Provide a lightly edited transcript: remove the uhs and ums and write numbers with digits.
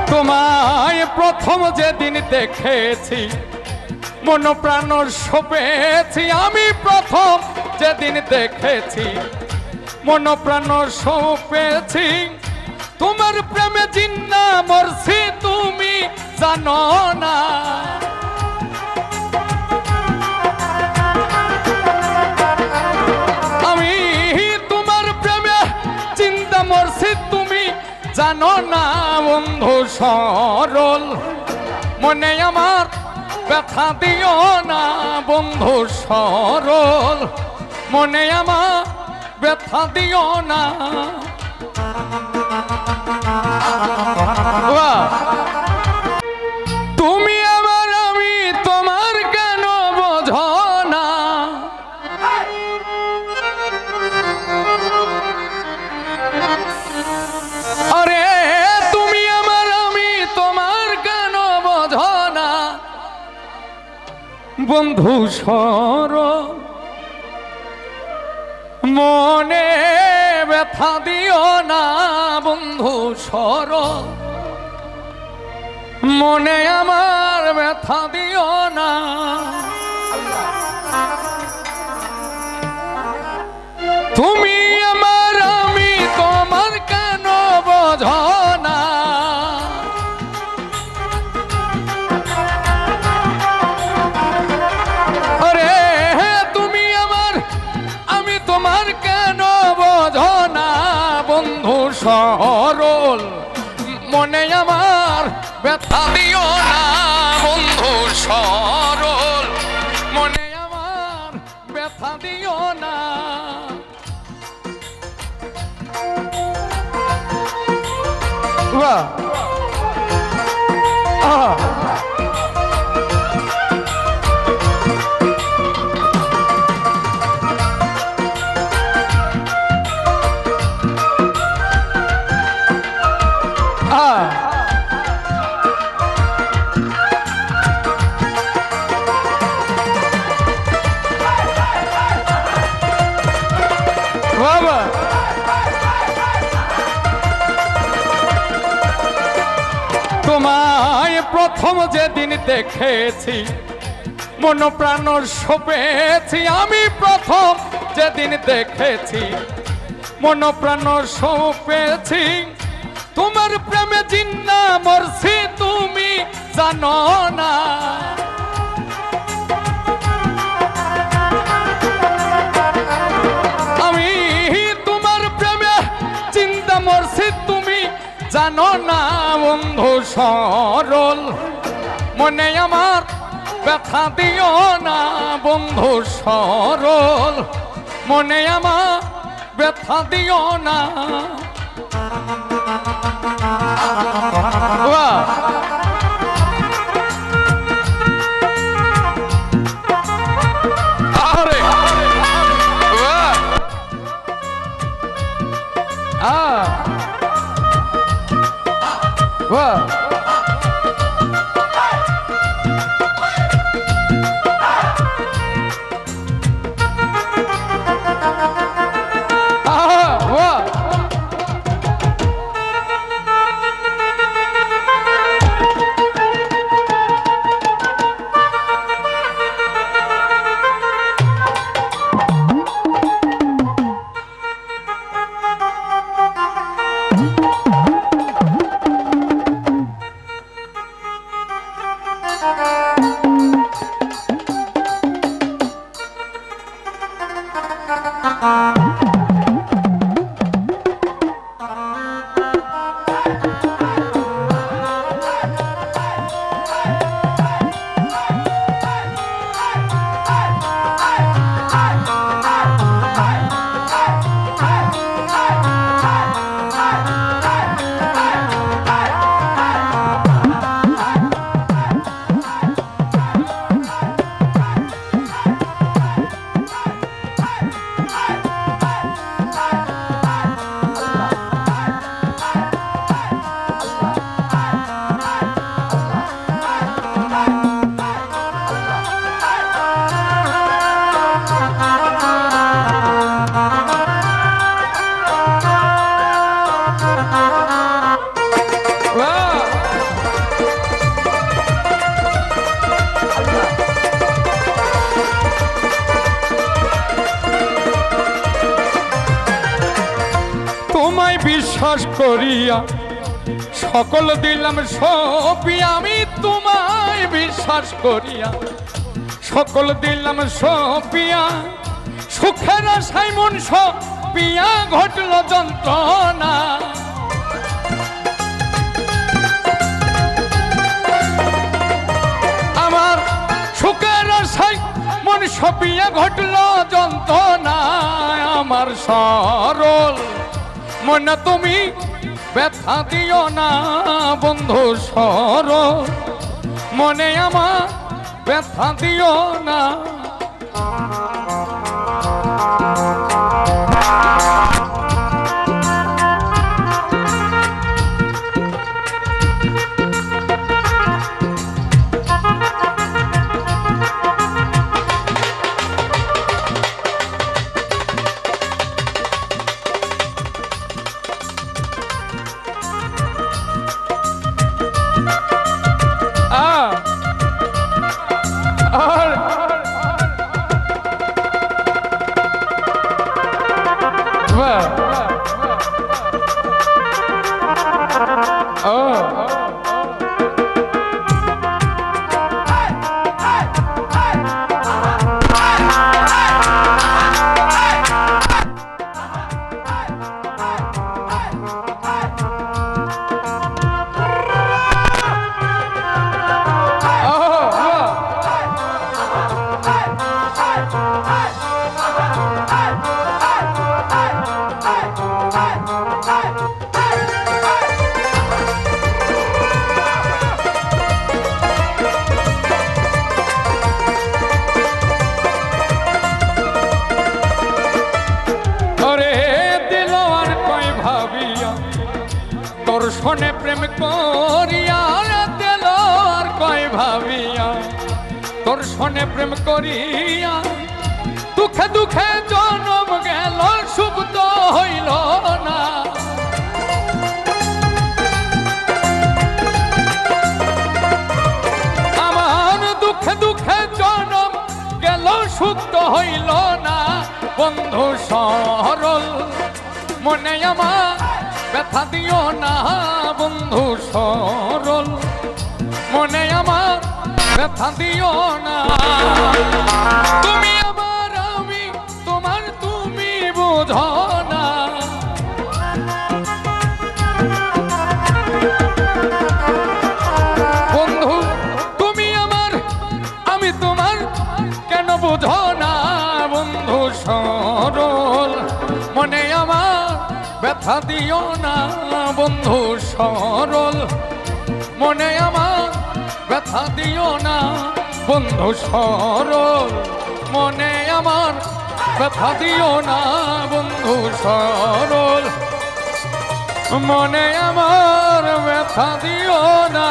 তোমায় প্রথম যেদিন দেখেছি মন প্রাণ সপেছি আমি প্রথম যেদিন দেখেছি মন প্রাণ সপেছি তোমার প্রেমে জিন্না মরছি তুমি জানো না আমি তোমার প্রেমে জিন্না মরছি তুমি জানো না বন্ধু সরল মনে আমার ব্যথা দিও না বন্ধু সরল মনে আমার ব্যথা দিও না তুমি আমার আমি তোমার কেন বোঝো না আরে তুমি আমার আমি তোমার কেন বোঝো না বন্ধু সরল মনে ব্যথা দিও না বন্ধু সরল মনে আমার ব্যথা দিও না তুমি আমার আমি তোমার কেন বোঝো না আরে তুমি আমার আমি তোমার কেন বোঝো না বন্ধু সরল মনে আমার ব্যথা দিও না বন্ধু সরল মনে আমার ব্যথা দিও না তোমায় প্রথম যেদিন দেখেছি মন প্রাণ সপেছি আমি প্রথম যেদিন দেখেছি মন প্রাণ সপেছি তোমার প্রেমে জিন্না মরছি তুমি জানো না আমি তোমার প্রেমে জিন্না মরছি তুমি জানো না বন্ধু সরল মনে আমার ব্যথা দিও না বন্ধু সরল মনে আমার ব্যথা দিও না বিশ্বাস করিয়া সকল দিলাম সপি আমি তোমায় বিশ্বাস করিয়া সকল দিলাম সপিয়া সুখের আশায় মন সপিয়া ঘটল যন্ত্রণা আমার সুখের আশায় মন সপিয়া ঘটল যন্ত্রণা আমার সরল মনে তুমি ব্যথা দিও না বন্ধু সরল মনে আমার ব্যথা দিও না দর্শনে প্রেম করিয়া দিল আর কয় ভাবিয়া দর্শনে প্রেম করিয়া দুঃখে দুঃখে জনম গেল সুখ তো হইল না আমার দুঃখে দুঃখে জনম গেল সুখ তো হইল না বন্ধু সরল মনে আমার ব্যথা দিও না বন্ধু সরল মনে আমার ব্যথা দিও না তুমি আমার আমি তোমার তুমি বোঝো না বন্ধু তুমি আমার আমি তোমার কেন বোঝো না বন্ধু সরল মনে আমার ব্যথা দিও না বন্ধু সরল মনে আমার ব্যথা দিও না বন্ধু সরল মনে আমার ব্যথা দিও না বন্ধু সরল মনে আমার ব্যথা দিও না